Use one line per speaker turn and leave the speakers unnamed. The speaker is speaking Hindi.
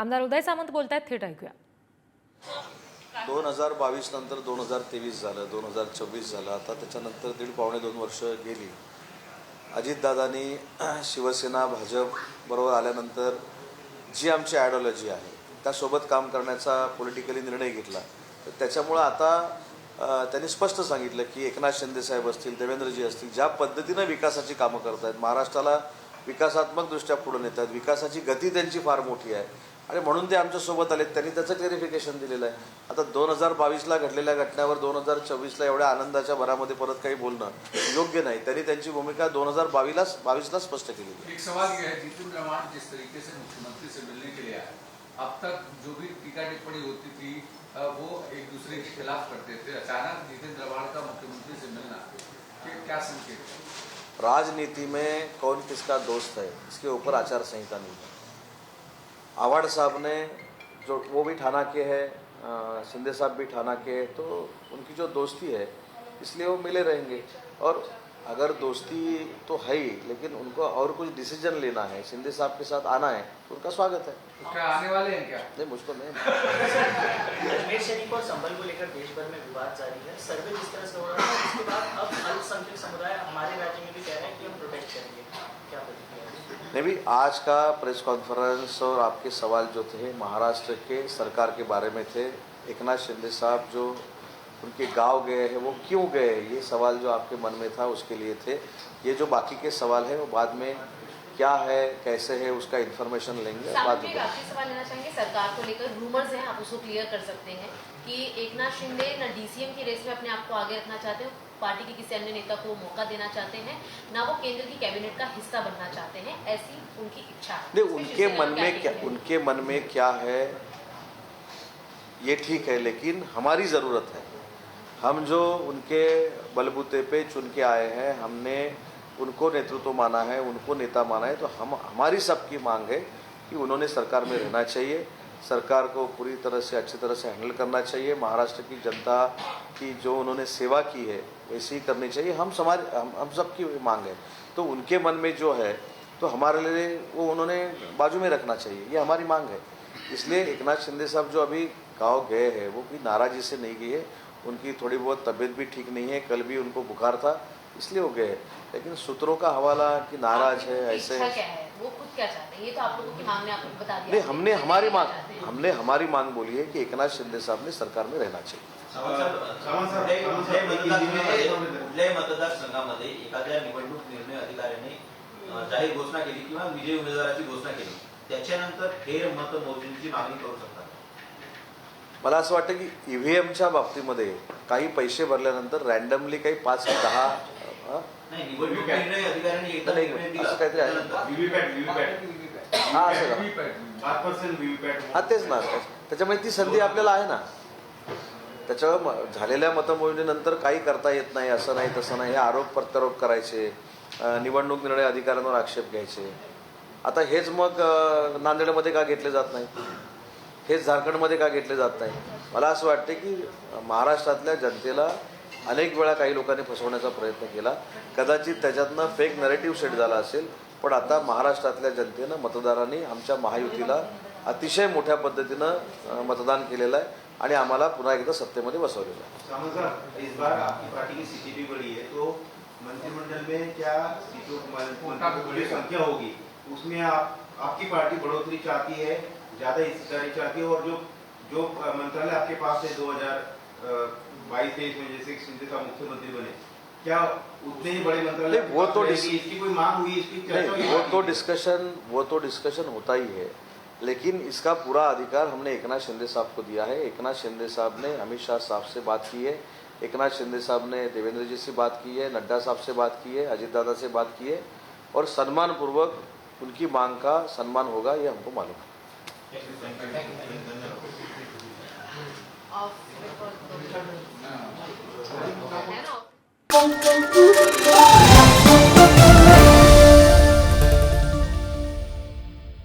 आमदार उदय सामंत बोलतायत, थेट ऐकूया.
2022 नंतर 2023 झालं, 2024 झालं. आता त्याच्यानंतर पावणे 2 वर्ष गेली. अजितदादांनी शिवसेना भाजप बरोबर आल्यानंतर जी आमची आयडिओलॉजी आहे त्यासोबत काम करण्याचा पॉलिटिकली निर्णय घेतला. तर त्याच्यामुळं आता त्यांनी स्पष्ट सांगितलं की एकनाथ शिंदेसाहेब असतील, देवेंद्रजी असतील, ज्या पद्धतीनं विकासाची कामं करत आहेत, महाराष्ट्राला विकासात्मकदृष्ट्या पुढे नेत आहेत, विकासाची गती त्यांची फार मोठी आहे आणि म्हणून ते आमच्यासोबत आलेत. त्यांनी त्याचं क्लॅरिफिकेशन दिलेलं आहे. आता 2022ला घडलेल्या घटनेवर 2024ला एवढ्या आनंदाच्या भरामध्ये परत काही बोलणं योग्य नाही. त्यांनी त्यांची भूमिका 2022ला स्पष्ट केली.
एक सवाल यह है, जितेंद्र आव्हाड जिस तरीके से मुख्यमंत्री से मिलने के लिए आए, अब तक जो भी टीका टिप्पणी होती थी वो एक दूसरे के खिलाफ करते थे. अचानक जितेंद्र आव्हाड का मुख्यमंत्री से मिलना, क्या संकेत?
राजनीति में कौन किसका दोस्त है इसके ऊपर आचार संहिता नहीं है. आव्हाड साहब ने जो वो भी ठाणा के हैं, शिंदे साहब भी ठाणा के हैं, तो उनकी जो दोस्ती है इसलिए वो मिले रहेंगे. और अगर दोस्ती तो है ही, लेकिन उनको और कुछ डिसीजन लेना है, शिंदे साहब के साथ आना है, तो उनका स्वागत है.
तो क्या आने वाले हैं क्या?
नहीं, मुझको नहीं.
अजमेर शरीफ और संभल को लेकर देश भर में विवाद जारी है. सर्वे जिस तरह से हो रहा है उसके बाद अब अल्पसंख्यक समुदाय हमारे राज्य में भी कह रहे हैं कि हम प्रोटेक्ट करेंगे. क्या प्रतिक्रिया?
नहीं भी, आज का प्रेस कॉन्फ्रेंस और आपके सवाल जो थे महाराष्ट्र के सरकार के बारे में थे. एकनाथ शिंदे साहब जो उनके गांव गए हैं, वो क्यों गए, ये सवाल जो आपके मन में था उसके लिए थे. ये जो बाकी के सवाल है वो बाद में क्या है, कैसे है, उसका इन्फॉर्मेशन लेंगे बाद में.
आखिरी सवाल लेना चाहेंगे. सरकार को लेकर रूमर्स हैं, आप उसको क्लियर कर सकते हैं कि एकनाथ शिंदे ना डीसीएम की रेस में अपने आप को आगे रखना चाहते हैं, पार्टी के किसी अन्य नेता को मौका देना चाहते हैं, ना वो केंद्र की कैबिनेट का हिस्सा बनना चाहते हैं, ऐसी उनकी इच्छा है.
नहीं, उनके मन में क्या है ये ठीक है, लेकिन हमारी ज़रूरत है. हम जो उनके बलबूते पे चुन के आए हैं, हमने उनको नेतृत्व माना है, उनको नेता माना है, तो हमारी सबकी मांग है कि उन्होंने सरकार में रहना चाहिए, सरकार को पूरी तरह से अच्छी तरह से हैंडल करना चाहिए. महाराष्ट्र की जनता की जो उन्होंने सेवा की है वैसी ही करनी चाहिए. हम सबकी मांग है. तो उनके मन में जो है तो हमारे लिए वो उन्होंने बाजू में रखना चाहिए, ये हमारी मांग है. इसलिए एकनाथ शिंदे साहब जो अभी गाँव गए हैं वो भी नाराज़ी से नहीं गए है. उनकी थोड़ी बहुत तबीयत भी ठीक नहीं है, कल भी उनको बुखार था इसलिए वो गए. लेकिन सूत्रों का हवाला कि नाराज है, ऐसे है.
क्या है, वो खुद क्या चाहते हैं, ये तो आप लोगों की मांग ने आपको बता दिया.
नहीं, हमने हमारी मांग बोली है कि एकनाथ शिंदे साहब ने सरकार में रहना चाहिए.
कुठल्याही मतदारसंघामध्ये एखाद्या निवडणूक निर्णय अधिकाऱ्याने जाहीर घोषणा केली किंवा विजयी उमेदवाराची घोषणा केली, त्याच्यानंतर फेर मतमोजणीची मागणी करू शकतात.
मला असं वाटतं की ईव्हीएमच्या बाबतीमध्ये काही पैसे भरल्यानंतर रॅन्डमली काही 5 ते 10
नाही, निवडणूक निर्णय अधिकाऱ्याने एकदा निर्णय दिला
असं काहीतरी आहे. हा, तेच ना. त्याच्यामुळे ती संधी आपल्याला आहे ना. त्याच्यावर झालेल्या मतमोजणीनंतर काही करता येत नाही, असं नाही तसं नाही, हे आरोप प्रत्यारोप करायचे, निवडणूक निर्णय अधिकाऱ्यांवर आक्षेप घ्यायचे. आता हेच मग नांदेडमध्ये का घेतले जात नाही, हेच झारखंडमध्ये का घेतले जात नाही. मला असं वाटते की महाराष्ट्रातल्या जनतेला अनेक वेळा काही लोकांनी फसवण्याचा प्रयत्न केला. कदाचित त्याच्यातनं फेक नरेटिव्ह सेट झाला असेल, पण आता महाराष्ट्रातल्या जनतेनं, मतदारांनी आमच्या महायुतीला अतिशय मोठ्या पद्धतीनं मतदान केलेलं आहे आणि आम्हाला पुन्हा एकदा सत्तेमध्ये बसवलेलं आहे.
इस बार आपकी पार्टी की सीटें भी बढ़ी है, तो मंत्रिमंडल में क्या सीटों की संख्या होगी, उसमें आपकी पार्टी बढ़ोतरी चाहती है, ज्यादा हिस्सेदारी चाहती है, और जो मंत्रालय आपके पास है 2022-23 में, जैसे शिंदे साहब मुख्यमंत्री बने, क्या उतने ही बड़े मंत्रालय इसकी कोई मांग हुई, इसकी चर्चा हुई?
वो तो डिस्कशन होता ही है, लेकिन इसका पूरा अधिकार हमने एकनाथ शिंदे साहब को दिया है. एकनाथ शिंदे साहब ने अमित शाह साहब से बात की है, एकनाथ शिंदे साहब ने देवेंद्र जी से बात की है, नड्डा साहब से बात की है, अजित दादा से बात की है, और सम्मानपूर्वक उनकी मांग का सम्मान होगा, ये हमको मालूम है.
है ना.